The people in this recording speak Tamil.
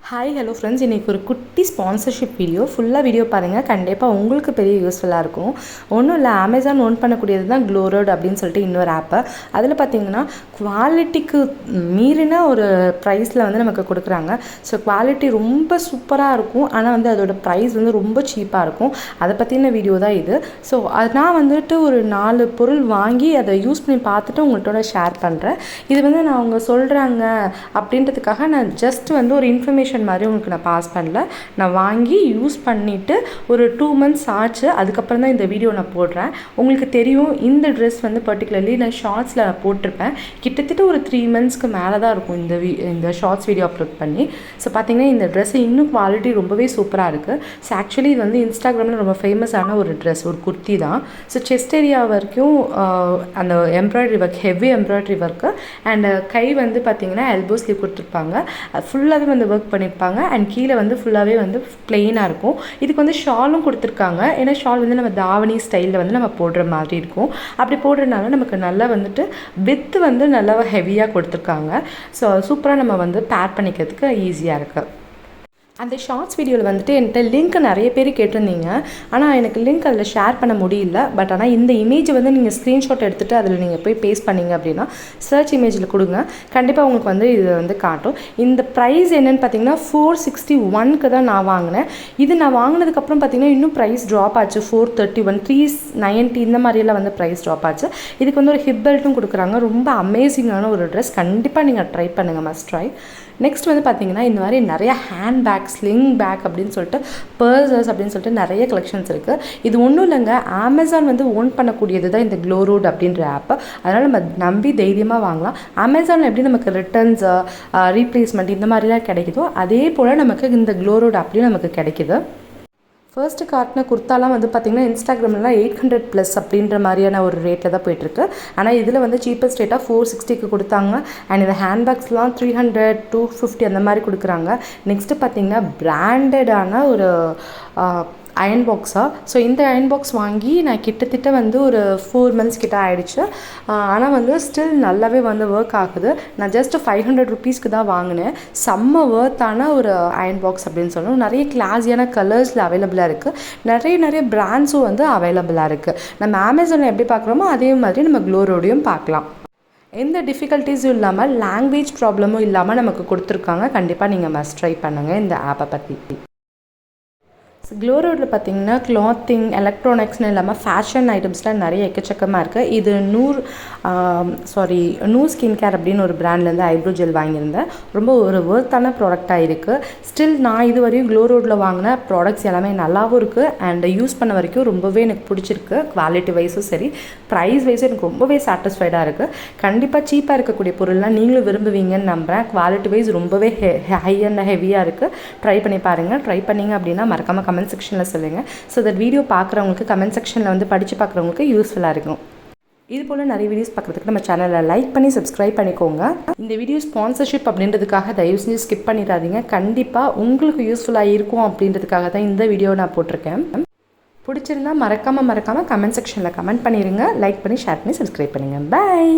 ஹாய் ஹலோ ஃப்ரெண்ட்ஸ், இன்றைக்கி ஒரு குட்டி ஸ்பான்சர்ஷிப் வீடியோ ஃபுல்லாக வீடியோ பாருங்கள். கண்டிப்பாக உங்களுக்கு பெரிய யூஸ்ஃபுல்லாக இருக்கும். ஒன்றும் இல்லை, அமேசான் ஓன் பண்ணக்கூடியது தான் க்ளோரோட் அப்படின்னு சொல்லிட்டு இன்னொரு ஆப்பு. அதில் பார்த்திங்கன்னா குவாலிட்டிக்கு மீறின ஒரு ப்ரைஸில் வந்து நமக்கு கொடுக்குறாங்க. ஸோ குவாலிட்டி ரொம்ப சூப்பராக இருக்கும், ஆனால் வந்து அதோட ப்ரைஸ் வந்து ரொம்ப சீப்பாக இருக்கும். அதை பற்றின வீடியோ தான் இது. ஸோ நான் வந்துட்டு ஒரு 4 பொருள் வாங்கி அதை யூஸ் பண்ணி பார்த்துட்டு உங்கள்கிட்ட ஷேர் பண்ணுறேன். இது வந்து நான் அவங்க சொல்கிறாங்க அப்படின்றதுக்காக நான் ஜஸ்ட் வந்து ஒரு இன்ஃபர்மேஷன் மாதிரி உங்களுக்கு நான் பாஸ் பண்ணல. நான் வாங்கி யூஸ் பண்ணிவிட்டு ஒரு 2 months ஆச்சு. அதுக்கப்புறம் தான் இந்த வீடியோ நான் போடுறேன். உங்களுக்கு தெரியும், இந்த ட்ரெஸ் வந்து பர்டிகுலர்லி நான் ஷார்ட்ஸில் நான் போட்டிருப்பேன். கிட்டத்தட்ட ஒரு 3 monthsக்கு மேலே தான் இருக்கும் இந்த ஷார்ட்ஸ் வீடியோ அப்லோட் பண்ணி. ஸோ பார்த்தீங்கன்னா இந்த ட்ரெஸ் இன்னும் குவாலிட்டி ரொம்பவே சூப்பராக இருக்குது. ஸோ ஆக்சுவலி இது வந்து இன்ஸ்டாகிராமில் ரொம்ப ஃபேமஸான ஒரு ட்ரெஸ், ஒரு குர்த்தி தான். ஸோ செஸ்ட் ஏரியா வரைக்கும் அந்த embroidery work, heavy embroidery work, and கை வந்து பார்த்திங்கன்னா எல்போ ஸ்லீவ் கொடுத்துருப்பாங்க. ஃபுல்லாகவே வந்து ஒர்க் பண்ணியிருப்பாங்க. அண்ட் கீழே வந்து ஃபுல்லாகவே வந்து பிளெயினாக இருக்கும். இதுக்கு வந்து ஷாலும் கொடுத்துருக்காங்க. ஏன்னா ஷால் வந்து நம்ம தாவணி ஸ்டைலில் வந்து நம்ம போடுற மாதிரி இருக்கும். அப்படி போடுறதுனால நமக்கு நல்லா வந்துட்டு வித்து வந்து நல்லா ஹெவியாக கொடுத்துருக்காங்க. ஸோ சூப்பராக நம்ம வந்து பேர் பண்ணிக்கிறதுக்கு ஈஸியாக இருக்குது. அந்த ஷார்ட்ஸ் வீடியோவில் வந்துட்டு என்கிட்ட லிங்க் நிறைய பேர் கேட்டிருந்தீங்க. ஆனால் எனக்கு லிங்க் அதில் ஷேர் பண்ண முடியல. பட் ஆனால் இந்த இமேஜை வந்து நீங்கள் ஸ்க்ரீன்ஷாட் எடுத்துகிட்டு அதில் நீங்கள் போய் பேஸ்ட் பண்ணிங்க அப்படின்னா சர்ச் இமேஜில் கொடுங்க, கண்டிப்பாக உங்களுக்கு வந்து இது வந்து காட்டும். இந்த ப்ரைஸ் என்னென்னு பார்த்தீங்கன்னா 461க்கு தான் நான் வாங்கினேன். இது நான் வாங்கினதுக்கப்புறம் பார்த்தீங்கன்னா இன்னும் ப்ரைஸ் ட்ராப் ஆச்சு. 431, 390 இந்த மாதிரியெல்லாம் வந்து ப்ரைஸ் ட்ராப் ஆச்சு. இதுக்கு வந்து ஒரு ஹிப் பெல்ட்டும் கொடுக்குறாங்க. ரொம்ப அமேசிங்கான ஒரு ட்ரெஸ், கண்டிப்பாக நீங்கள் ட்ரை பண்ணுங்கள், மஸ்ட் ட்ரை. நெக்ஸ்ட் வந்து பார்த்திங்கன்னா இந்த மாதிரி நிறைய ஹேண்ட் பேக், ஸ்லிங் பேக் அப்படின்னு சொல்லிட்டு, பர்சஸ் அப்படின்னு சொல்லிட்டு நிறைய கலெக்ஷன்ஸ் இருக்குது. இது ஒன்றும் இல்லைங்க, அமேசான் வந்து ஓன் பண்ணக்கூடியது தான் இந்த க்ளோரோட் அப்படின்ற ஆப்பு. அதனால் நம்ம நம்பி தைரியமாக வாங்கலாம். அமேசானில் எப்படி நமக்கு ரிட்டர்ன்ஸ், ரீப்ளேஸ்மெண்ட் இந்த மாதிரிலாம் கிடைக்குதோ அதே போல் நமக்கு இந்த க்ளோரோட் ஆப்லேயும் நமக்கு கிடைக்குது. ஃபர்ஸ்ட்டு காட்டின குர்த்தாலாம் வந்து பார்த்திங்கன்னா இன்ஸ்டாகிராம்லாம் 800+ அப்படின்ற மாதிரியான ஒரு ரேட்டில் தான் போயிட்டுருக்கு. ஆனால் இதில் வந்து சீப்பஸ்ட் ரேட்டாக 460க்கு கொடுத்தாங்க. அண்ட் இந்த ஹேண்ட்பேக்ஸ்லாம் 300, 250 அந்த மாதிரி கொடுக்குறாங்க. நெக்ஸ்ட்டு பார்த்திங்கன்னா பிராண்டடான ஒரு அயன் பாக்ஸாக. ஸோ இந்த அயன் பாக்ஸ் வாங்கி நான் கிட்டத்தட்ட வந்து ஒரு 4 months கிட்ட ஆகிடுச்சு. ஆனால் வந்து ஸ்டில் நல்லாவே வந்து ஒர்க் ஆகுது. நான் ஜஸ்ட் 500 rupeesக்கு தான் வாங்கினேன். செம்ம ஒர்த்தான ஒரு அயன் பாக்ஸ் அப்படின்னு சொல்லணும். நிறைய கிளாஸியான கலர்ஸில் அவைலபிளாக இருக்குது. நிறைய பிராண்ட்ஸும் வந்து அவைலபிளாக இருக்குது. நம்ம அமேசானில் எப்படி பார்க்குறோமோ அதே மாதிரி நம்ம க்ளோரோடையும் பார்க்கலாம். எந்த டிஃபிகல்ட்டிஸும் இல்லாமல், லாங்குவேஜ் ப்ராப்ளமும் இல்லாமல் நமக்கு கொடுத்துருக்காங்க. கண்டிப்பாக நீங்கள் மஸ்ட் ட்ரை பண்ணுங்கள் இந்த ஆப்பை பற்றி. க்ளோரோடில் பார்த்திங்கன்னா கிளாத்திங், எலக்ட்ரானிக்ஸ்னு இல்லாமல் ஃபேஷன் ஐட்டம்ஸ்லாம் நிறைய எக்கச்சக்கமாக இருக்குது. இது நூர் ஸ்கின் கேர் அப்படின்னு ஒரு பிராண்ட்லேருந்து ஐப்ரோ ஜெல் வாங்கியிருந்தேன். ரொம்ப ஒரு ஒர்த்தான ப்ராடக்டாக இருக்குது. ஸ்டில் நான் இது வரையும் க்ளோரோடில் வாங்கின ப்ராடக்ட்ஸ் எல்லாமே நல்லாவும் இருக்குது. அண்ட் யூஸ் பண்ண வரைக்கும் ரொம்பவே எனக்கு பிடிச்சிருக்கு. குவாலிட்டி வைஸும் சரி, ப்ரைஸ் வைஸும் எனக்கு ரொம்பவே சாட்டிஸ்ஃபைடாக இருக்குது. கண்டிப்பாக சீப்பாக இருக்கக்கூடிய பொருள்லாம் நீங்களும் விரும்புவீங்கன்னு நம்புகிறேன். குவாலிட்டி வைஸ் ரொம்பவே ஹை அண்ட் ஹெவியாக இருக்குது. ட்ரை பண்ணி பாருங்கள். ட்ரை பண்ணிங்க அப்படின்னா மறக்காமல் கமெண்ட் செக்ஷனில் சொல்லுங்கள். ஸோ தட் வீடியோ பார்க்குறவங்களுக்கு, கமெண்ட் செக்ஷனில் வந்து படித்து பார்க்குறவங்களுக்கு யூஸ்ஃபுல்லாக இருக்கும். இது போல் நிறைய வீடியோஸ் பார்க்குறதுக்கு நம்ம சேனலை லைக் பண்ணி சப்ஸ்கிரைப் பண்ணிக்கோங்க. இந்த வீடியோ ஸ்பான்சர்ஷிப் அப்படின்றதுக்காக தயவு செஞ்சு ஸ்கிப் பண்ணிடாதீங்க. கண்டிப்பாக உங்களுக்கு யூஸ்ஃபுல்லாக இருக்கும் அப்படின்றதுக்காக தான் இந்த வீடியோ நான் போட்டிருக்கேன். பிடிச்சிருந்தா மறக்காமல் கமெண்ட் செக்ஷனில் கமெண்ட் பண்ணிடுங்க. லைக் பண்ணி, ஷேர் பண்ணி, சப்ஸ்கிரைப் பண்ணுங்கள். பாய்.